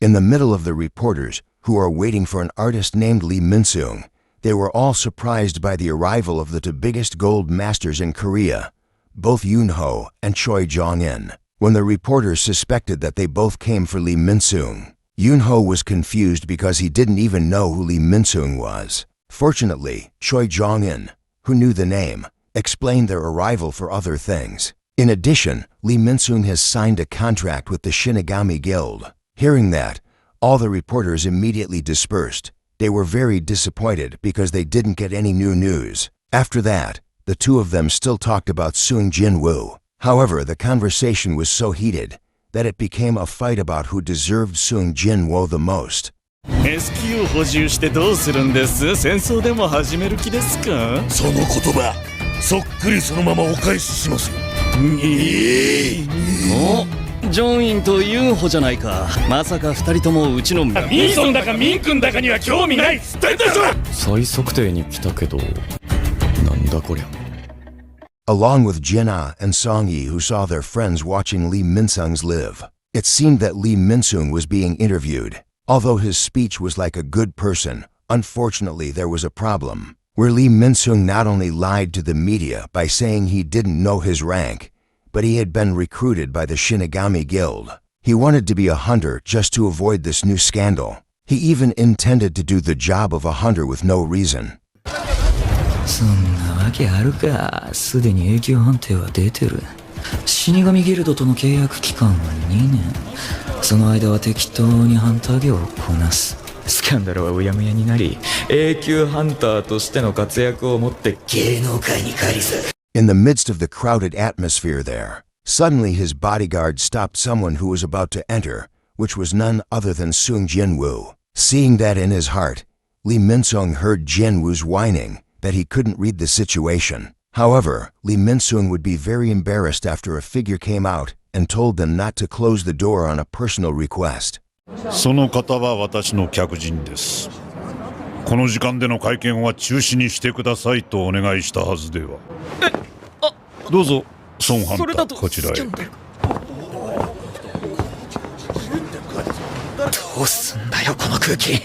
In the middle of the reporters, who are waiting for an artist named Lee Min-sung, they were all surprised by the arrival of the two biggest gold masters in Korea, both Yoon-ho and Choi Jong-in. When the reporters suspected that they both came for Lee Min-sung, Yoon-ho was confused because he didn't even know who Lee Min-sung was. Fortunately, Choi Jong-in, who knew the name, explained their arrival for other things. In addition, Lee Min-sung has signed a contract with the Shinigami Guild. Hearing that, all the reporters immediately dispersed. They were very disappointed because they didn't get any new news. After that, the two of them still talked about suing Jinwoo. However, the conversation was so heated that it became a fight about who deserved suing Jinwoo the most. SQ を補充してどうするんです？戦争でも始める気ですか？その言葉、そっくりそのままお返ししますよ。お、ジョンインとユンホじゃないか。まさか二人ともうちのミンソンだかミン君だかには興味ないっつってんでしょ。再測定に来たけど、なんだこりゃ。Along with Jin-ah and Song-yi, who saw their friends watching Lee Min-sung's live, it seemed that Lee Min-sung was being interviewed. Although his speech was like a good person, unfortunately there was a problem, where Lee Min-sung not only lied to the media by saying he didn't know his rank, but he had been recruited by the Shinigami Guild. He wanted to be a hunter just to avoid this new scandal. He even intended to do the job of a hunter with no reason. そんなわけあるか。すでに永久判定は出てる。死神ギルドとの契約期間は2年。その間は適当にハンター業をこなす。スキャンダルはうやむやになり、永久ハンターとしての活躍をもって芸能界に返す。In the midst of the crowded atmosphere there, suddenly his bodyguard stopped someone who was about to enter, which was none other than Jinwoo. Seeing that in his heart, Lee Min-sung heard Jinwoo's whining that he couldn't read the situation. However, Lee Min-sung would be very embarrassed after a figure came out and told them not to close the door on a personal request. その方は私の客人です。この時間での会見は中止にしてくださいとお願いしたはずでは。どうぞ、ソンハンター、こちらへ。どうすんだよ、この空気。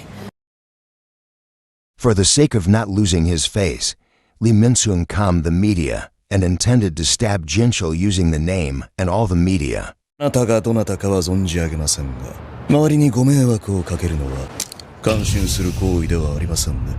For the sake of not losing his face, Lee Min-sung calmed the media and intended to stab Jinchul using the name and all the media. あなたがどなたかは存じ上げませんが、周りにご迷惑をかけるのは感心する行為ではありませんね。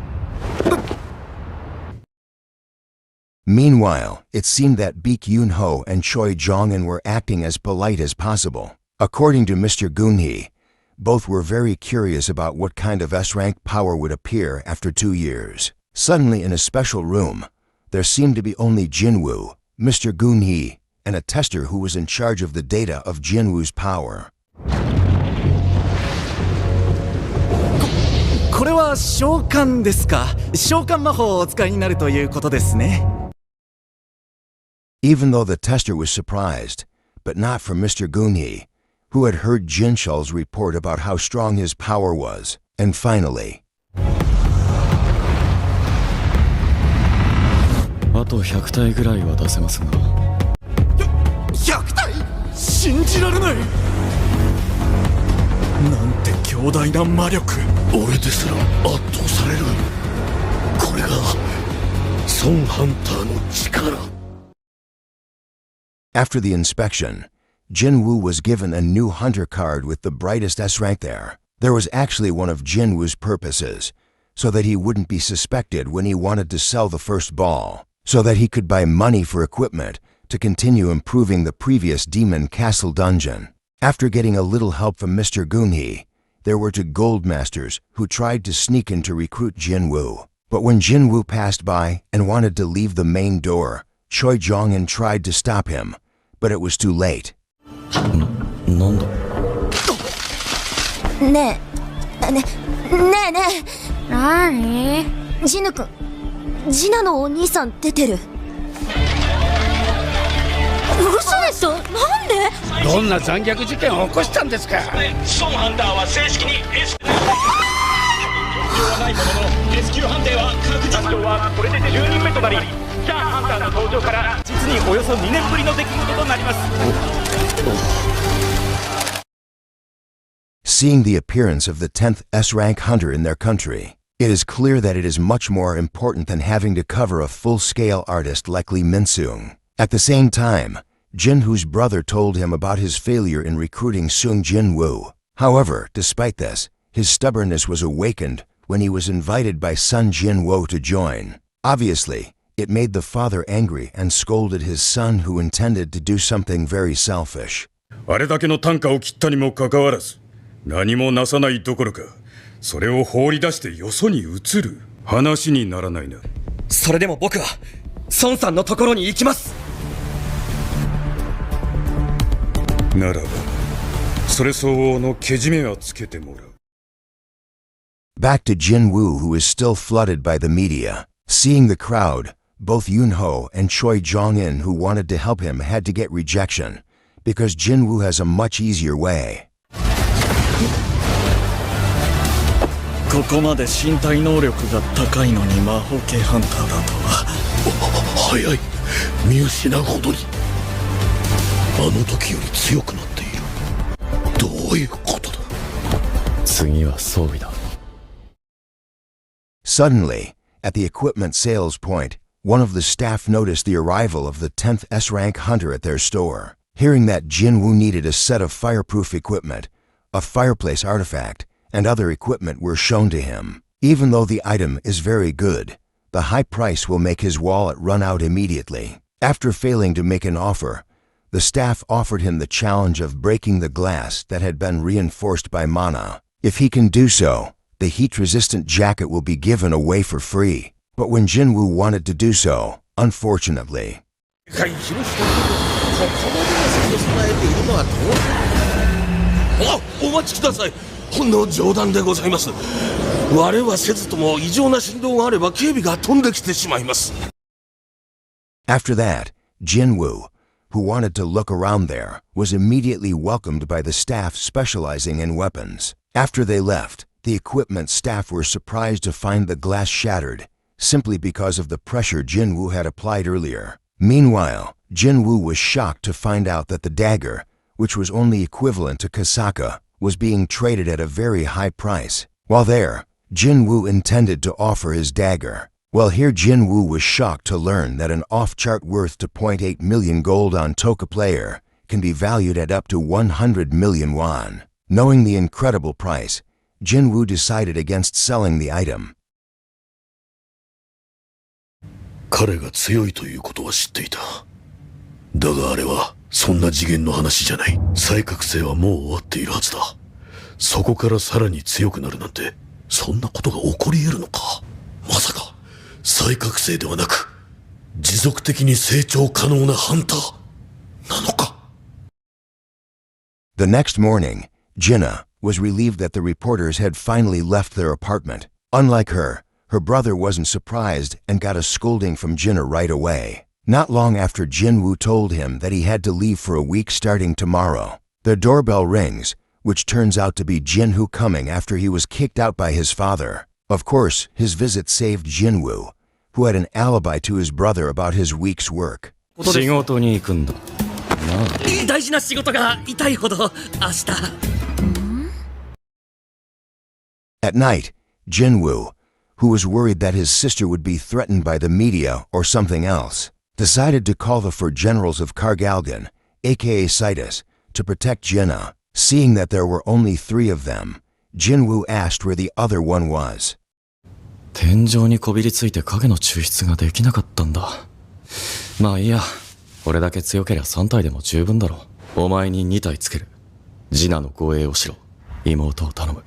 Meanwhile, it seemed that Baek Yoon-ho and Choi Jong-in were acting as polite as possible. According to Mr. Goon-hee, both were very curious about what kind of S-rank power would appear after 2 years. Suddenly, in a special room, there seemed to be only Jinwoo, Mr. Goon-hee, and a tester who was in charge of the data of Jinwoo's power. これは召喚ですか。召喚魔法をお使いになるということですね。Even though the tester was surprised, but not for Mr. Goon-hee, who had heard Jinchul's report about how strong his power was, and finally, あと100体ぐらいは出せますが。100体？信じられない。なんて強大な魔力。俺ですら圧倒される。これがソンハンターの力。After the inspection, Jinwoo was given a new hunter card with the brightest S rank there. There was actually one of Jinwoo's purposes, so that he wouldn't be suspected when he wanted to sell the first ball, so that he could buy money for equipment to continue improving the previous Demon Castle dungeon. After getting a little help from Mr. Goon-hee, there were two gold masters who tried to sneak in to recruit Jinwoo. But when Jinwoo passed by and wanted to leave the main door, Choi Jong-in tried to stop him, but it was too late. なんだ。ねえねえねえ。なに？ジヌ君、ジナのお兄さん出てる。嘘でしょ？なんで？どんな残虐事件を起こしたんですか？ソンハンターは正式に S はないもののレスキュー判定は確実。団長はこれで10人目となり、ジャーハンターの登場から実におよそ2年ぶりの出来事となります。seeing the appearance of the 10th S-rank hunter in their country. It is clear that it is much more important than having to cover a full-scale artist like Lee Min-seung. At the same time, Jinwoo's brother told him about his failure in recruiting Jinwoo. However, despite this, his stubbornness was awakened when he was invited by SungJin to join. Obviously, it made the father angry and scolded his son who intended to do something very selfish. あれだけの単価を切ったにもかかわらず、何もなさないどころか、それを放り出してよそに移る。話にならないな。それでも僕は孫さんのところに行きます。ならば、それ相応のけじめはつけてもらう。Back to Jinwoo, who is still flooded by the media. Seeing the crowd, both Yoonho and Choi Jong-in who wanted to help him had to get rejection, because Jinwoo has a much easier way. ここまで身体能力が高いのに魔法系ハンターだとは。早い。見失うほどに。あの時より強くなっている。どういうことだ。次は装備だ。Suddenly, at the equipment sales point, one of the staff noticed the arrival of the 10th S-rank hunter at their store. Hearing that Jinwoo needed a set of fireproof equipment, a fireplace artifact, and other equipment were shown to him. Even though the item is very good, the high price will make his wallet run out immediately. After failing to make an offer, the staff offered him the challenge of breaking the glass that had been reinforced by mana. If he can do so, the heat-resistant jacket will be given away for free. But when Jinwoo wanted to do so, unfortunately, お待ちください。ほんの冗談でございます。我はせずとも異常な振動があれば警備が飛んできてしまいます。 After that, Jinwoo, who wanted to look around there, was immediately welcomed by the staff specializing in weapons. After they left, the equipment staff were surprised to find the glass shattered, simply because of the pressure Jinwoo had applied earlier. Meanwhile, Jinwoo was shocked to find out that the dagger, which was only equivalent to Kasaka, was being traded at a very high price. While there, Jinwoo intended to offer his dagger. Well, here Jinwoo was shocked to learn that an off-chart worth 2.8 million gold on Toka player can be valued at up to 100 million won. Knowing the incredible price, Jinwoo decided against selling the item. 彼が強いということは知っていた。だがあれはそんな次元の話じゃない。再覚醒はもう終わっているはずだ。そこからさらに強くなるなんて、そんなことが起こり得るのか。まさか再覚醒ではなく、持続的に成長可能なハンターなのか。 The next morning, Jinna was relieved that the reporters had finally left their apartment. Unlike her, her brother wasn't surprised and got a scolding from Jinna right away. Not long after Jinwoo told him that he had to leave for a week starting tomorrow, the doorbell rings, which turns out to be Jinwoo coming after he was kicked out by his father. Of course, his visit saved Jinwoo, who had an alibi to his brother about his week's work. 仕事に行くんだ。大事な仕事が痛いほど明日。 At night, Jinwoo, who was worried that his sister would be threatened by the media or something else, decided to call the four generals of Kargalgan, aka Citus, to protect Jinna. Seeing that there were only 3 of them, Jinwoo asked where the other one was. 天井にこびりついて影の抽出ができなかったんだ。まあいいや。俺だけ強けりゃ3体でも十分だろう。お前に2体つける。ジナの護衛をしろ。妹を頼む。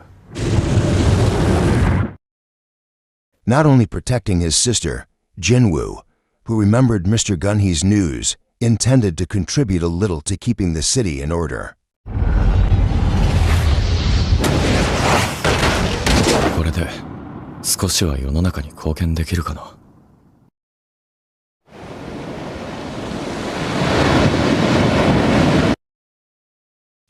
Not only protecting his sister, Jinwoo, who remembered Mr. Gunhee's news, intended to contribute a little to keeping the city in order. これで少しは世の中に貢献できるかな。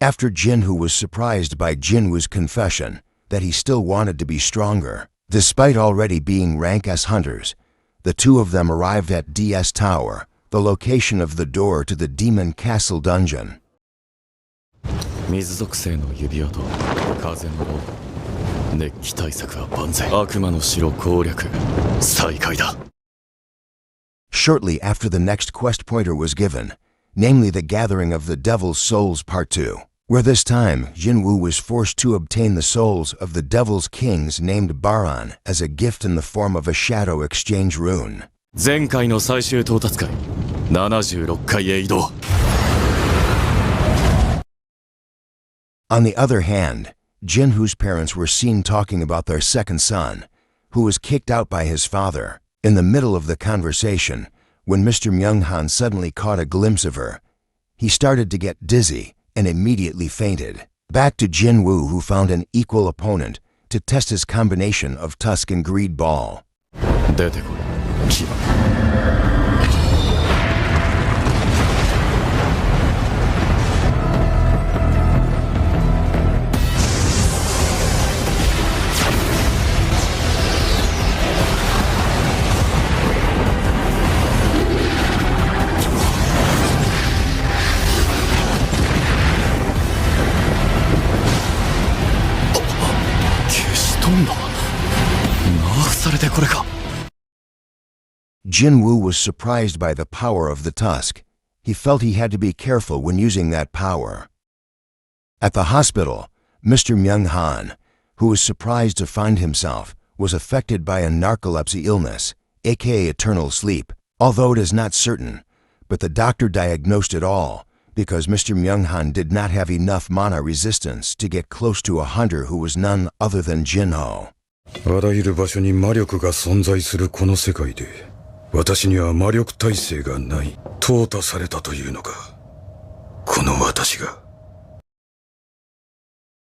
After Jinwoo was surprised by Jinwoo's confession that he still wanted to be stronger, despite already being rank S hunters, the 2 of them arrived at DS Tower, the location of the door to the Demon Castle dungeon. 水属性の指輪と風のロー熱気対策は万全。悪魔の城攻略再開だ。Shortly after the next quest pointer was given, namely the Gathering of the Devil's Souls Part 2, where this time Jinwoo was forced to obtain the souls of the Devil's Kings named Baran as a gift in the form of a shadow exchange rune. 前回の最終到達回76回へ移動。On the other hand, Jinwoo's parents were seen talking about their second son, who was kicked out by his father. In the middle of the conversation, when Mr. Myung-han suddenly caught a glimpse of her, he started to get dizzy and immediately fainted. Back to Jinwoo, who found an equal opponent to test his combination of Tusk and Greed Ball. 出てこい、牙。Jinwoo was surprised by the power of the tusk. He felt he had to be careful when using that power. At the hospital, Mr. Myung-han, who was surprised to find himself, was affected by a narcolepsy illness, aka eternal sleep, although it is not certain, but the doctor diagnosed it all because Mr. Myung-han did not have enough mana resistance to get close to a hunter who was none other than Jinho. あらゆる場所に魔力が存在するこの世界で、私には魔力耐性がない、淘汰されたというのか。この私が。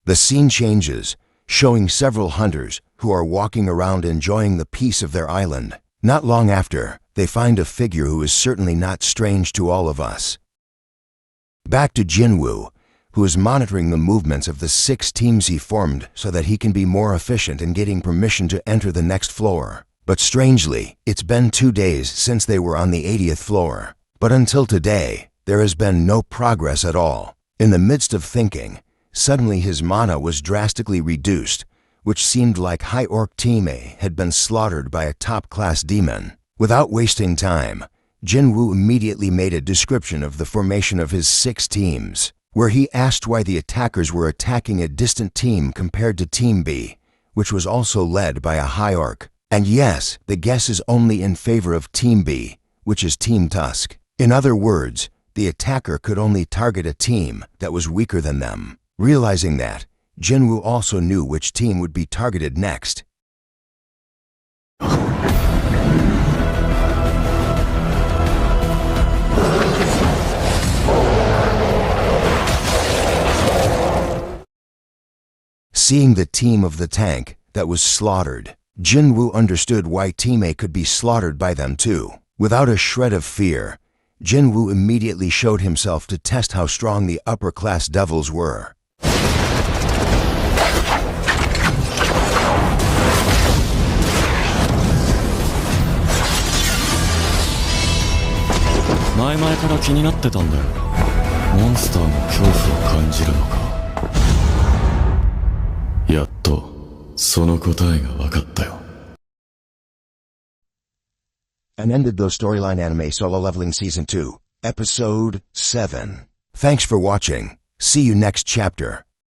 The scene changes, showing several hunters who are walking around enjoying the peace of their island. Not long after, they find a figure who is certainly not strange to all of us. Back to Jinwoo, who is monitoring the movements of the 6 teams he formed so that he can be more efficient in getting permission to enter the next floor. But strangely, it's been 2 days since they were on the 80th floor. But until today, there has been no progress at all. In the midst of thinking, suddenly his mana was drastically reduced, which seemed like High Orc Team A had been slaughtered by a top-class demon. Without wasting time, Jinwoo immediately made a description of the formation of his 6 teams, where he asked why the attackers were attacking a distant team compared to Team B, which was also led by a High Orc. And yes, the guess is only in favor of Team B, which is Team Tusk. In other words, the attacker could only target a team that was weaker than them. Realizing that, Jinwoo also knew which team would be targeted next. Seeing the team of the tank that was slaughtered, Jinwoo understood why Team A could be slaughtered by them too. Without a shred of fear, Jinwoo immediately showed himself to test how strong the upper-class devils were. 前々から気になってたんだよ。モンスターの恐怖を感じるのか。やっとその答えが分かったよ。And ended the storyline anime Solo Leveling Season 2, Episode 7. Thanks for watching. See you next chapter.